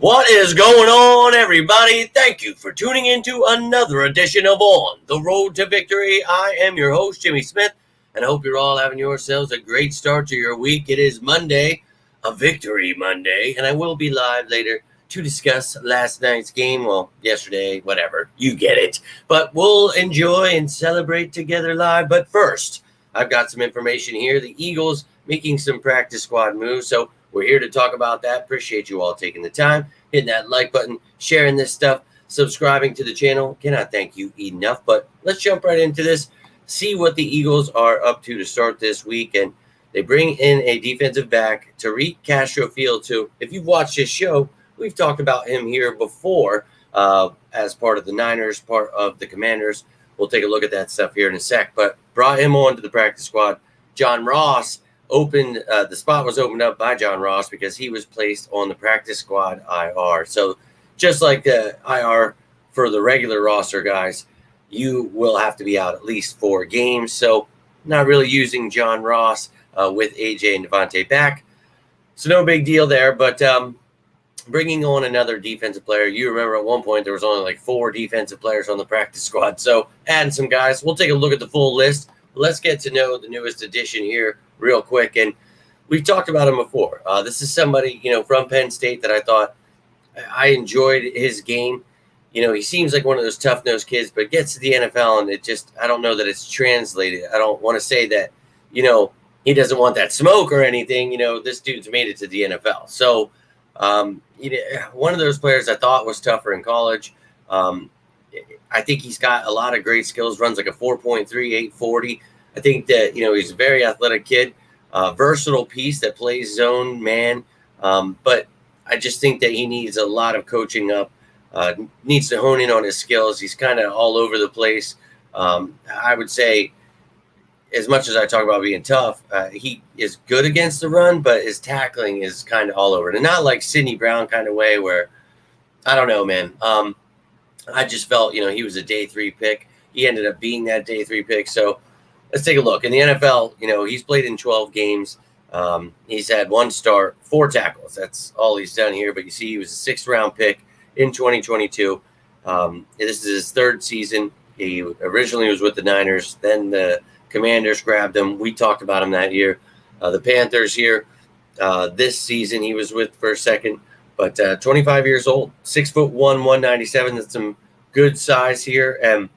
What is going on, everybody? Thank you for tuning in to another edition of On the Road to Victory. I am your host, Jimmy Smith, and I hope you're all having yourselves a great start to your week. It is Monday, a Victory Monday, and I will be live later to discuss last night's game. Well, yesterday, whatever. You get it. But we'll enjoy and celebrate together live. But first, I've got some information here. The Eagles making some practice squad moves, so we're here to talk about that. Appreciate you all taking the time, hitting that like button, sharing this stuff, subscribing to the channel. Cannot thank you enough. But let's jump right into this, see what the Eagles are up to start this week. And they bring in a defensive back, Tariq Castro-Fields, who, if you've watched this show, we've talked about him here before as part of the Niners, part of the Commanders. We'll take a look at that stuff here in a sec. But brought him on to the practice squad. John Ross opened the spot was opened up by John Ross because he was placed on the practice squad IR. So just like the IR for the regular roster guys, you will have to be out at least 4 games. So not really using John Ross with AJ and Devontae back. So no big deal there, but bringing on another defensive player. You remember at one point there was only like 4 defensive players on the practice squad. So adding some guys. We'll take a look at the full list. Let's get to know the newest addition here real quick. And we've talked about him before. This is somebody, from Penn State that I thought I enjoyed his game. He seems like one of those tough-nosed kids, but gets to the NFL and I don't know that it's translated. I don't want to say that, he doesn't want that smoke or anything. This dude's made it to the NFL. So, one of those players I thought was tougher in college. I think he's got a lot of great skills, runs like a 4.3, 840. I think that, he's a very athletic kid, versatile piece that plays zone man. But I just think that he needs a lot of coaching up, needs to hone in on his skills. He's kind of all over the place. I would say, as much as I talk about being tough, he is good against the run, but his tackling is kind of all over. And not like Sidney Brown kind of way where, I don't know, man. I just felt, he was a day 3 pick. He ended up being that day 3 pick. So let's take a look. In the NFL, he's played in 12 games. He's had 1 start, 4 tackles. That's all he's done here. But you see, he was a 6th-round pick in 2022. This is his 3rd season. He originally was with the Niners. Then the Commanders grabbed him. We talked about him that year. The Panthers here. This season, he was with for a second. But 25 years old, 6'1", 197. That's some good size here. And,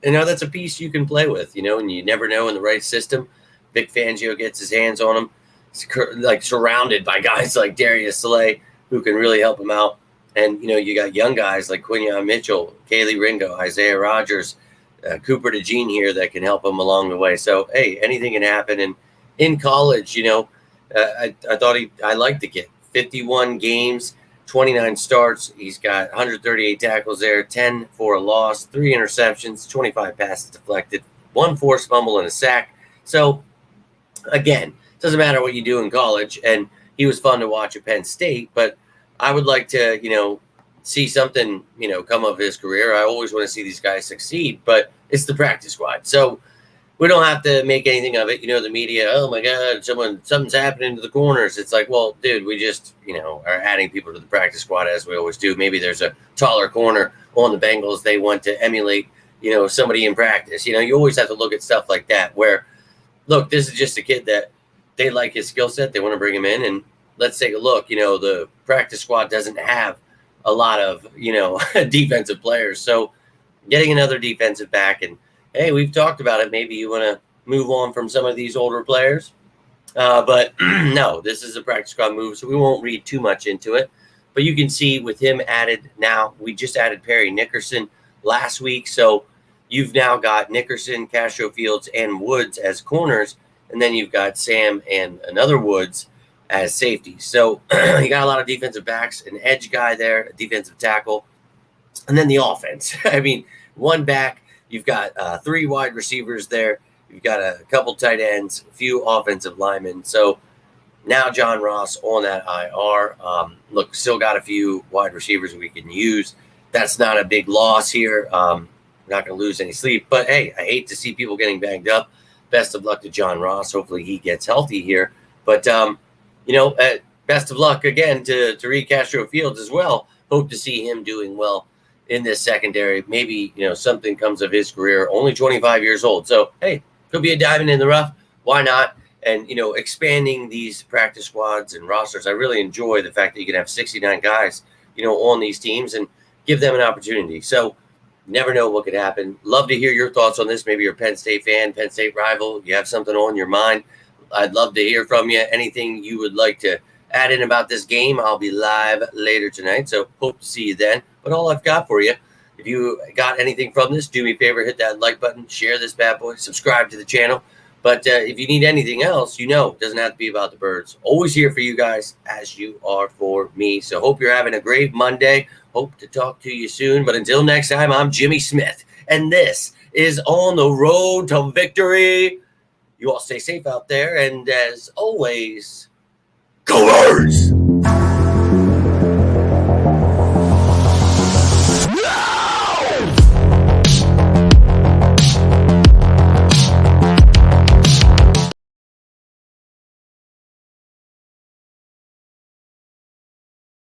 that's a piece you can play with, and you never know in the right system. Vic Fangio gets his hands on him. He's like surrounded by guys like Darius Slay who can really help him out. And, you got young guys like Quinyon Mitchell, Kaylee Ringo, Isaiah Rodgers, Cooper DeJean here that can help him along the way. So, hey, anything can happen. And in college, I thought I liked the kid. 51 games. 29 starts. He's got 138 tackles there, 10 for a loss, 3 interceptions, 25 passes deflected, 1 forced fumble and a sack. So, again, doesn't matter what you do in college. And he was fun to watch at Penn State, but I would like to, see something, come of his career. I always want to see these guys succeed, but it's the practice squad. So, we don't have to make anything of it. The media, oh my God, something's happening to the corners. It's like, well, dude, we just, are adding people to the practice squad as we always do. Maybe there's a taller corner on the Bengals. They want to emulate, somebody in practice. You always have to look at stuff like that where, look, this is just a kid that they like his skill set. They want to bring him in. And let's take a look. The practice squad doesn't have a lot of, defensive players. So getting another defensive back and, hey, we've talked about it. Maybe you want to move on from some of these older players. But no, this is a practice squad move, so we won't read too much into it. But you can see with him added now, we just added Perry Nickerson last week. So you've now got Nickerson, Castro-Fields, and Woods as corners. And then you've got Sam and another Woods as safeties. So you got a lot of defensive backs, an edge guy there, a defensive tackle, and then the offense. I mean, 1 back. You've got 3 wide receivers there. You've got a couple tight ends, a few offensive linemen. So now John Ross on that IR. Look, still got a few wide receivers we can use. That's not a big loss here. We're not going to lose any sleep. But, hey, I hate to see people getting banged up. Best of luck to John Ross. Hopefully he gets healthy here. But, best of luck again to Tariq Castro-Fields as well. Hope to see him doing well in this secondary. Maybe, something comes of his career. Only 25 years old. So, hey, could be a diamond in the rough. Why not? And, expanding these practice squads and rosters, I really enjoy the fact that you can have 69 guys, on these teams and give them an opportunity. So, never know what could happen. Love to hear your thoughts on this. Maybe you're a Penn State fan, Penn State rival. You have something on your mind. I'd love to hear from you. Anything you would like to add in about this game, I'll be live later tonight. So hope to see you then. But all I've got for you, if you got anything from this, do me a favor, hit that like button, share this bad boy, subscribe to the channel. But if you need anything else, it doesn't have to be about the birds. Always here for you guys as you are for me. So hope you're having a great Monday. Hope to talk to you soon. But until next time, I'm Jimmy Smith, and this is On the Road to Victory. You all stay safe out there. And as always, go Birds!